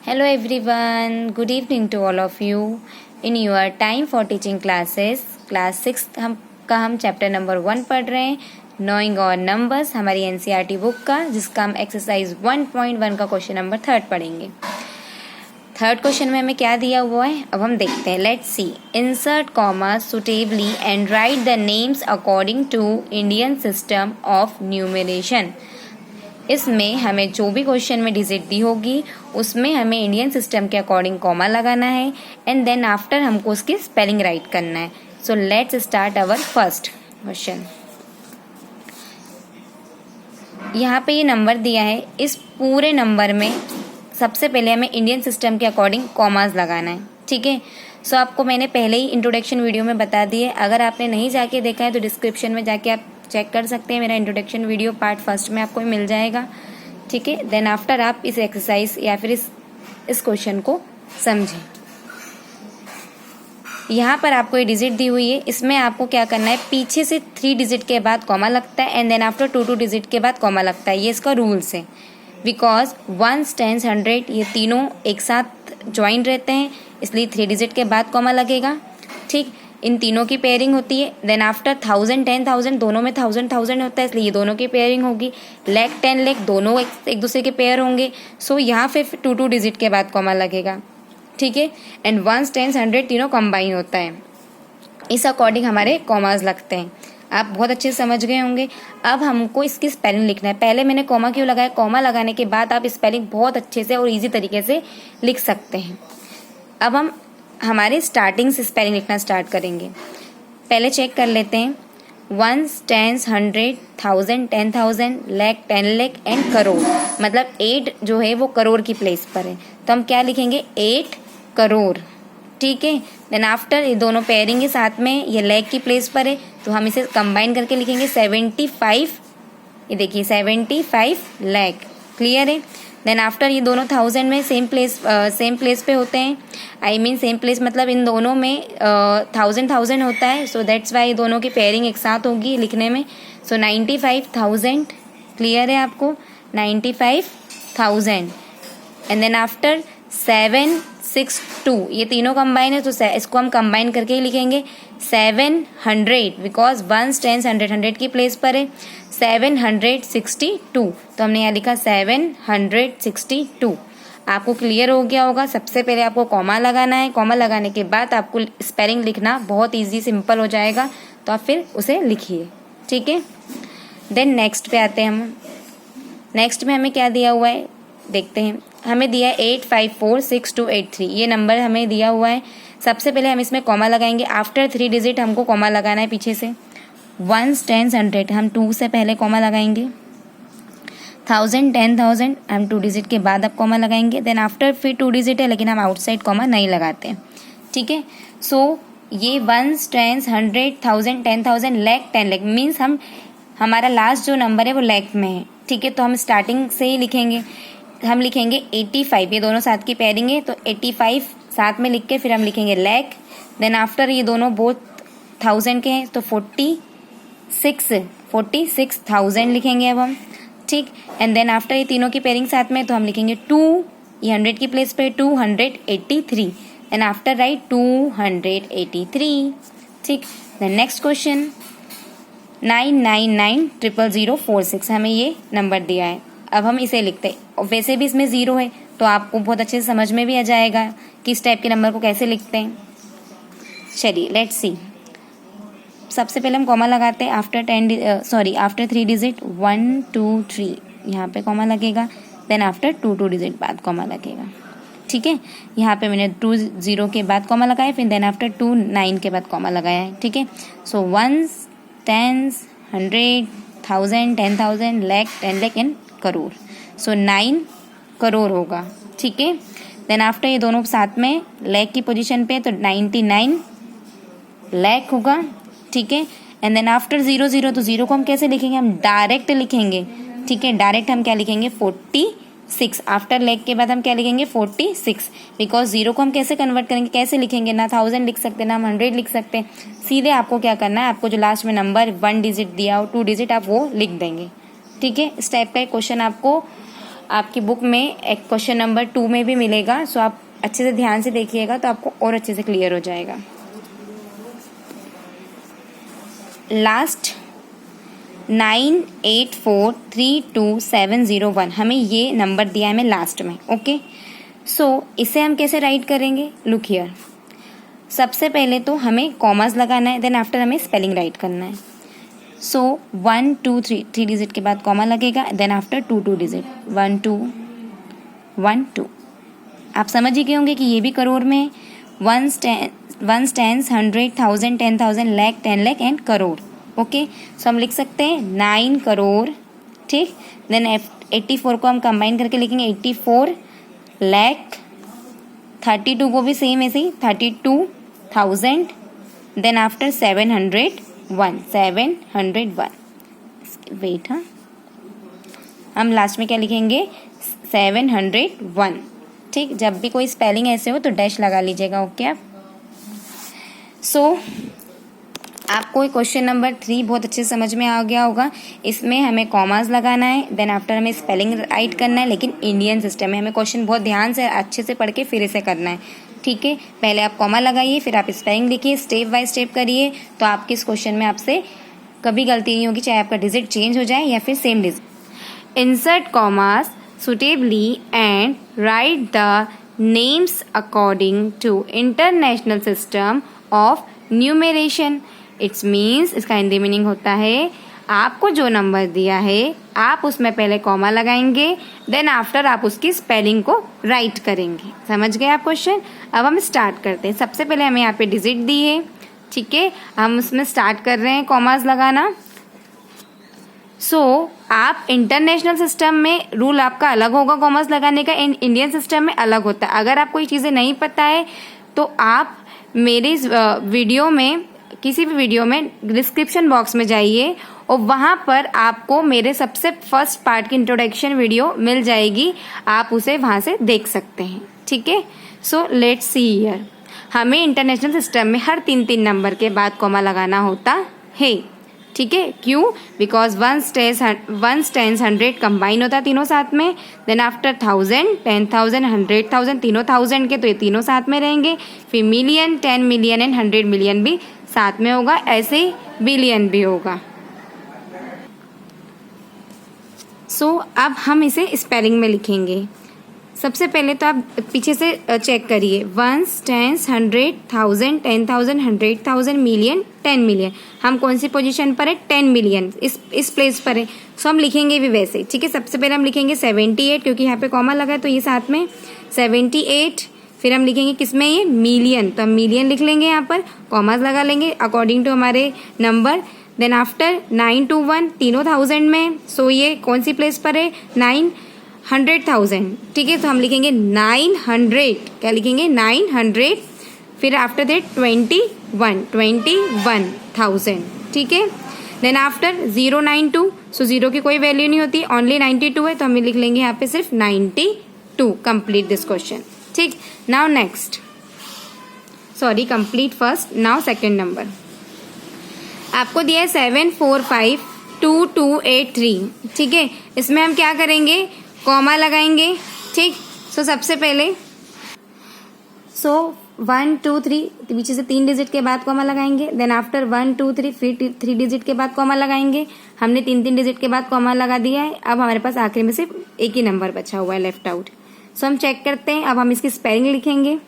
Hello everyone, good evening to all of you. In your time for teaching classes, class 6 हम chapter number 1 पढ़ रहे हैं, knowing और numbers, हमारी NCERT book का, जिसका हम एक्सरसाइज 1.1 का क्वेश्चन नंबर 3 पढ़ेंगे। थर्ड क्वेश्चन में हमें क्या दिया हुआ है, अब हम देखते हैं। Let's see, insert comma suitably and write the names according to Indian system of numeration. इसमें हमें जो भी क्वेश्चन में डिजिट दी होगी उसमें हमें इंडियन सिस्टम के अकॉर्डिंग कॉमा लगाना है एंड देन आफ्टर हमको उसकी स्पेलिंग राइट करना है। So let's start our first question. यहाँ पे ये नंबर दिया है, इस पूरे नंबर में सबसे पहले हमें इंडियन सिस्टम के अकॉर्डिंग कॉमास लगाना है, ठीक है। सो आपको मैंने पहले ही इंट्रोडक्शन वीडियो में बता दी है, अगर आपने नहीं जाके देखा है तो डिस्क्रिप्शन में जाके आप चेक कर सकते हैं। मेरा इंट्रोडक्शन वीडियो पार्ट फर्स्ट में आपको मिल जाएगा, ठीक है। देन आफ्टर आप इस एक्सरसाइज या फिर इस क्वेश्चन को समझें। यहाँ पर आपको ये डिजिट दी हुई है, इसमें आपको क्या करना है, पीछे से 3 डिजिट के बाद कॉमा लगता है एंड देन आफ्टर 2 डिजिट के बाद कॉमा लगता है। ये इसका रूल्स है, बिकॉज 1, 10, 100 ये तीनों एक साथ ज्वाइन रहते हैं, इसलिए 3 डिजिट के बाद कॉमा लगेगा, ठीक। इन तीनों की पेयरिंग होती है। देन आफ्टर 1000, 10,000 दोनों में 1000 होता है, इसलिए ये दोनों की पेयरिंग होगी। लाख, 10 लाख दोनों एक दूसरे के पेयर होंगे। सो यहाँ पे 2 डिजिट के बाद कॉमा लगेगा, ठीक है। एंड 1, 10, 100 तीनों कंबाइन होता है, इस अकॉर्डिंग हमारे कॉमास लगते हैं। आप बहुत अच्छे से समझ गए होंगे। अब हमको इसकी स्पेलिंग लिखना है। पहले मैंने कॉमा क्यों लगाया, कॉमा लगाने के बाद आप स्पेलिंग बहुत अच्छे से और ईजी तरीके से लिख सकते हैं। अब हम हमारे स्टार्टिंग से स्पेलिंग लिखना स्टार्ट करेंगे। पहले चेक कर लेते हैं। 1, 10, 100, 1000, 10,000, लाख, 10 लाख एंड करोड़, मतलब 8 जो है वो करोड़ की प्लेस पर है, तो हम क्या लिखेंगे, 8 करोड़, ठीक है। देन आफ्टर ये दोनों पेयरिंग के साथ में ये लाख की प्लेस पर है, तो हम इसे कंबाइन करके लिखेंगे 75। ये देखिए 75 लाख, क्लियर है। देन आफ्टर ये दोनों 1000 में सेम प्लेस पे होते हैं, आई मीन सेम प्लेस मतलब इन दोनों में 1000 होता है, सो दैट्स वाई दोनों की पेयरिंग एक साथ होगी लिखने में। सो 95,000, क्लियर है आपको, 95,000। एंड देन आफ्टर 762 ये तीनों कंबाइन है, तो इसको हम कंबाइन करके ही लिखेंगे 700, बिकॉज 1, 10, 100 की प्लेस पर है। 762, तो हमने यहाँ लिखा 762। आपको क्लियर हो गया होगा। सबसे पहले आपको कॉमा लगाना है, कॉमा लगाने के बाद आपको स्पेलिंग लिखना बहुत इजी सिंपल हो जाएगा, तो आप फिर उसे लिखिए, ठीक है। देन नेक्स्ट पे आते हैं हम। नेक्स्ट में हमें क्या दिया हुआ है देखते हैं। हमें दिया है 8546283, ये नंबर हमें दिया हुआ है। सबसे पहले हम इसमें कॉमा लगाएंगे, आफ्टर 3 डिजिट हमको कॉमा लगाना है पीछे से। 1, 10, 100 हम 2 से पहले कॉमा लगाएंगे। 1000, 10,000 हम 2 डिजिट के बाद अब कॉमा लगाएंगे। देन आफ्टर फिर 2 डिजिट है, लेकिन हम आउटसाइड कॉमा नहीं लगाते हैं, ठीक है। सो ये 1, 10, 100, 1000, 10,000, लाख, 10 लाख मीन्स हमारा लास्ट जो नंबर है वो लाख में है, ठीक है। तो हम स्टार्टिंग से ही लिखेंगे, हम लिखेंगे 85, ये दोनों साथ की पेयरिंग है, तो 85 साथ में लिख के फिर हम लिखेंगे लाख। देन आफ्टर ये दोनों बोथ 1000 के हैं, तो 46,000 लिखेंगे अब हम, ठीक। एंड देन आफ्टर ये तीनों की पेयरिंग साथ में, तो हम लिखेंगे 2, ये 100 की प्लेस पे 283, एंड आफ्टर राइट 283, ठीक। देन नेक्स्ट क्वेश्चन 9990046 हमें ये नंबर दिया है। अब हम इसे लिखते हैं, और वैसे भी इसमें 0 है, तो आपको बहुत अच्छे से समझ में भी आ जाएगा कि इस टाइप के नंबर को कैसे लिखते हैं। चलिए लेट्स सी। सबसे पहले हम कॉमा लगाते हैं आफ्टर 3 डिजिट 1, 2, 3 यहाँ पे कॉमा लगेगा। देन आफ्टर 2 डिजिट बाद कॉमा लगेगा, ठीक है। यहाँ पे मैंने 2 0 के बाद कॉमा लगाया, फिर देन आफ्टर 2 9 के बाद कॉमा लगाया है, ठीक है। सो 1, 10, 100, 1000, 10,000, लाख, 10 लाख एंड करोड़। सो 9 करोड़ होगा, ठीक है। देन आफ्टर ये दोनों साथ में लाख की पोजीशन पे, तो 99 लाख होगा, ठीक है। एंड देन आफ्टर 0 0, तो 0 को हम कैसे लिखेंगे, हम डायरेक्ट लिखेंगे, ठीक है। डायरेक्ट हम क्या लिखेंगे 46, आफ्टर लाख के बाद हम क्या लिखेंगे 46, बिकॉज 0 को हम कैसे कन्वर्ट करेंगे, कैसे लिखेंगे, ना 1000 लिख सकते ना हम 100 लिख सकते। सीधे आपको क्या करना है, आपको जो लास्ट में नंबर 1 डिजिट दिया हो 2 डिजिट आप वो लिख देंगे, ठीक है। इस टाइप का क्वेश्चन आपको आपकी बुक में एक क्वेश्चन नंबर 2 में भी मिलेगा, सो आप अच्छे से ध्यान से देखिएगा तो आपको और अच्छे से क्लियर हो जाएगा। लास्ट 98432701 हमें ये नंबर दिया है हमें लास्ट में। ओके, सो इसे हम कैसे राइट करेंगे? लुक हियर, सबसे पहले तो हमें कॉमास लगाना है, देन आफ्टर हमें स्पेलिंग राइट करना है। सो 1 2 3 3 डिजिट के बाद कॉमा लगेगा, देन आफ्टर 2 2 डिजिट 1 2 1 2। आप समझ ही गए होंगे कि ये भी करोड़ में 1 10 100 1000 10,000 लाख 10 लाख एंड करोड़। ओके, सो हम लिख सकते हैं 9 करोड़, ठीक। देन 84 को हम कंबाइन करके लिखेंगे 84 लाख, 32 को भी सेम ऐसे ही 32,000, देन आफ्टर 701 701। वेट, हाँ, हम लास्ट में क्या लिखेंगे? 701, ठीक। जब भी कोई स्पेलिंग ऐसे हो तो डैश लगा लीजिएगा। ओके, आप सो आपको क्वेश्चन नंबर 3 बहुत अच्छे से समझ में आ गया होगा। इसमें हमें कॉमास लगाना है, देन आफ्टर हमें स्पेलिंग राइट करना है, लेकिन इंडियन सिस्टम में हमें क्वेश्चन बहुत ध्यान से अच्छे से पढ़ के फिर इसे करना है, ठीक है। पहले आप कॉमा लगाइए, फिर आप स्पेलिंग लिखिए, स्टेप बाय स्टेप करिए, तो आपके इस क्वेश्चन में आपसे कभी गलती नहीं होगी, चाहे आपका डिजिट चेंज हो जाए या फिर same digit. Insert commas suitably and write the names according to international system of numeration. It means इसका हिंदी मीनिंग होता है आपको जो नंबर दिया है आप उसमें पहले कॉमा लगाएंगे, देन आफ्टर आप उसकी स्पेलिंग को राइट करेंगे। समझ गए आप क्वेश्चन? अब हम स्टार्ट करते हैं। सबसे पहले हमें यहाँ पे डिजिट दी है, ठीक है, हम उसमें स्टार्ट कर रहे हैं कॉमास लगाना। आप इंटरनेशनल सिस्टम में रूल आपका अलग होगा कॉमर्स लगाने का, इंडियन सिस्टम में अलग होता है। अगर आपको ये चीज़ें नहीं पता है तो आप मेरे वीडियो में, किसी भी वीडियो में डिस्क्रिप्शन बॉक्स में जाइए और वहाँ पर आपको मेरे सबसे फर्स्ट पार्ट की इंट्रोडक्शन वीडियो मिल जाएगी, आप उसे वहाँ से देख सकते हैं, ठीक है। सो लेट्स सी हियर, हमें इंटरनेशनल सिस्टम में हर 3 नंबर के बाद कॉमा लगाना होता है, ठीक है। क्यों? बिकॉज 1 10 100 कंबाइन होता है तीनों साथ में, देन आफ्टर 1000 10,000 100,000 तीनों 1000 के, तो ये तीनों साथ में रहेंगे। फिर मिलियन 10 मिलियन एंड 100 मिलियन भी साथ में होगा, ऐसे ही बिलियन भी होगा। अब हम इसे स्पेलिंग में लिखेंगे। सबसे पहले तो आप पीछे से चेक करिए, 1 10 100 1000 10,000 100,000 मिलियन 10 मिलियन, हम कौन सी पोजीशन पर है? 10 मिलियन, इस प्लेस पर है। सो हम लिखेंगे भी वैसे, ठीक है। सबसे पहले हम लिखेंगे 78, क्योंकि यहाँ पे कॉमा लगा है तो ये साथ में 78। फिर हम लिखेंगे किसमें? ये मिलियन, तो हम मिलियन लिख लेंगे, यहाँ पर कॉमास लगा लेंगे अकॉर्डिंग टू हमारे नंबर। देन आफ्टर 921 तीनों 1000 में, सो ये कौन सी प्लेस पर है? 900,000, ठीक है। तो हम लिखेंगे 900, क्या लिखेंगे? 900। फिर आफ्टर दैट 21,000, ठीक है। देन आफ्टर 092, सो 0 की कोई वैल्यू नहीं होती, ओनली 92 है, तो हम लिख लेंगे यहाँ पे सिर्फ 92। कंप्लीट दिस क्वेश्चन, ठीक। Now next, sorry, complete first. Now second number आपको दिया है 7452283, ठीक है। इसमें हम क्या करेंगे? कॉमा लगाएंगे, ठीक। सबसे पहले 1 2 3 पीछे से 3 डिजिट के बाद कॉमा लगाएंगे, देन आफ्टर 1 2 3 फिर 3 डिजिट के बाद कॉमा लगाएंगे। हमने 3 डिजिट के बाद कॉमा लगा दिया है। अब हमारे पास आखिर में सिर्फ एक ही नंबर बचा हुआ है, लेफ्ट आउट। हम चेक करते हैं। अब हम इसकी स्पेलिंग लिखेंगे,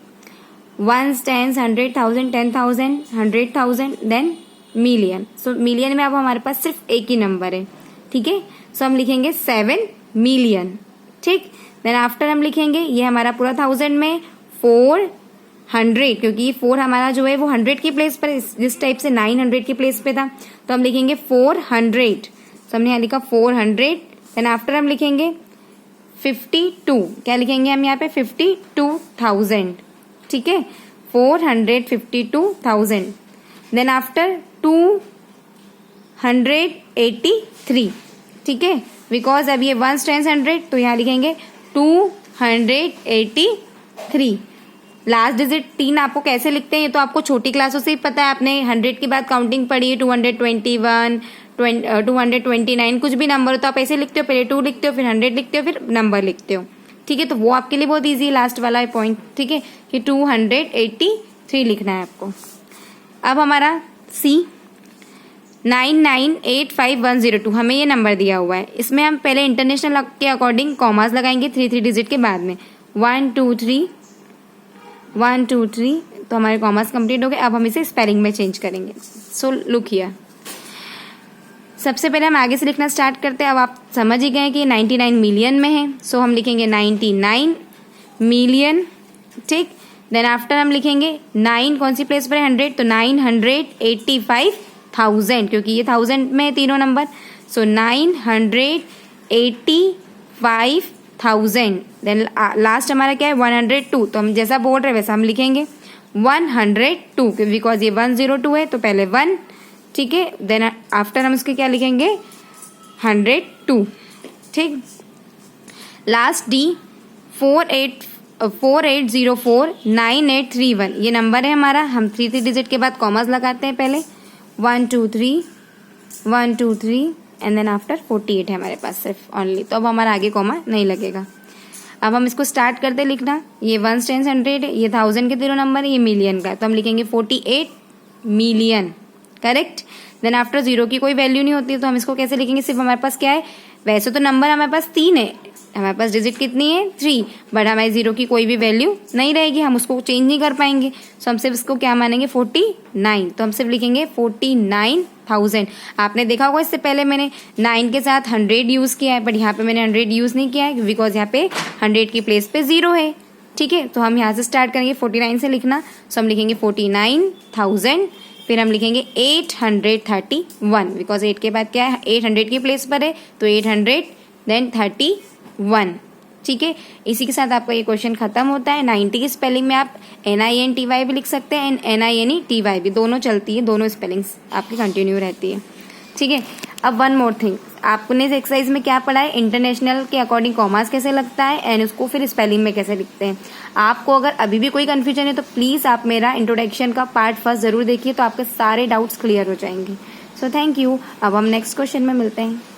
1 10 100 1000 10,000 100,000 देन मिलियन। मिलियन में अब हमारे पास सिर्फ एक ही नंबर है, ठीक है। हम लिखेंगे 7 मिलियन, ठीक। देन आफ्टर हम लिखेंगे, ये हमारा पूरा 1000 में 400, क्योंकि ये 4 हमारा जो है वो 100 की प्लेस पर, जिस टाइप से 900 की प्लेस पे था, तो हम लिखेंगे 400। हमने यहाँ लिखा 400। देन आफ्टर हम लिखेंगे 52, क्या लिखेंगे हम यहाँ पे? 52,000, ठीक है। 452,000। देन आफ्टर 283, ठीक है। बिकॉज अब ये 1 10 100, तो यहाँ लिखेंगे 283। लास्ट डिजिट 3 आपको कैसे लिखते हैं ये तो आपको छोटी क्लासों से ही पता है, आपने 100 के बाद काउंटिंग पढ़ी है, 221 229 कुछ भी नंबर हो तो आप ऐसे लिखते हो, पहले 2 लिखते हो, फिर 100 लिखते हो, फिर नंबर लिखते हो, ठीक है। तो वो आपके लिए बहुत ईजी है, लास्ट वाला पॉइंट, ठीक है, कि 283 लिखना है आपको। अब हमारा सी 9985102 हमें ये नंबर दिया हुआ है। इसमें हम पहले इंटरनेशनल के अकॉर्डिंग कॉमास लगाएंगे 3 डिजिट के बाद में 1 2 3 1 2 3, तो हमारे कॉमास कंप्लीट हो गए। अब हम इसे स्पेलिंग में चेंज करेंगे। सो लुक हियर, सबसे पहले हम आगे से लिखना स्टार्ट करते हैं। अब आप समझ ही गए कि 99 मिलियन में है, सो हम लिखेंगे 99 मिलियन, ठीक। देन आफ्टर हम लिखेंगे 9 कौन सी प्लेस पर है, 100, तो 985,000, क्योंकि ये 1000 में है तीनों नंबर, सो 985,000। देन लास्ट हमारा क्या है 102, तो हम जैसा बोल रहे हैं वैसा हम लिखेंगे 102, बिकॉज ये 102 है तो पहले 1, ठीक है। देन आफ्टर हम इसके क्या लिखेंगे 102, ठीक। लास्ट डी 48049831 ये नंबर है हमारा। हम 3 डिजिट के बाद कॉमास लगाते हैं, पहले 1 2 3 1 2 3 एंड देन आफ्टर 48 है हमारे पास सिर्फ ओनली, तो अब हमारा आगे कॉमा नहीं लगेगा। अब हम इसको स्टार्ट करते लिखना, ये 1 10 100 है, ये 1000 के तीनों नंबर है, ये मिलियन का है, तो हम लिखेंगे 48 मिलियन, करेक्ट। देन आफ्टर 0 की कोई वैल्यू नहीं होती, तो हम इसको कैसे लिखेंगे, सिर्फ हमारे पास क्या है, वैसे तो नंबर हमारे पास 3 है, हमारे पास डिजिट कितनी है 3, बट हमारे 0 की कोई भी वैल्यू नहीं रहेगी, हम उसको चेंज नहीं कर पाएंगे, सो हम सिर्फ इसको क्या मानेंगे 49, तो हम सिर्फ लिखेंगे 49,000। आपने देखा होगा इससे पहले मैंने 9 के साथ 100 यूज़ किया है, बट यहाँ पे मैंने 100 यूज़ नहीं किया है बिकॉज यहाँ पे 100 की प्लेस पे 0 है, ठीक है। तो हम यहाँ से स्टार्ट करेंगे 49 से लिखना, सो हम लिखेंगे 49,000, फिर हम लिखेंगे 831 बिकॉज 8 के बाद क्या है 800 की प्लेस पर है, तो 800 देन 31, ठीक है। इसी के साथ आपका ये क्वेश्चन खत्म होता है। 90 की स्पेलिंग में आप NINTY भी लिख सकते हैं एंड NINETY भी, दोनों चलती है, दोनों स्पेलिंग्स आपकी कंटिन्यू रहती है, ठीक है। अब वन मोर थिंग, आपने इस एक्सरसाइज में क्या पढ़ा है, इंटरनेशनल के अकॉर्डिंग कॉमास कैसे लगता है एंड उसको फिर स्पेलिंग में कैसे लिखते हैं। आपको अगर अभी भी कोई कन्फ्यूजन है तो प्लीज़ आप मेरा इंट्रोडक्शन का पार्ट फर्स्ट ज़रूर देखिए, तो आपके सारे डाउट्स क्लियर हो जाएंगे। So thank you. अब हम नेक्स्ट क्वेश्चन में मिलते हैं।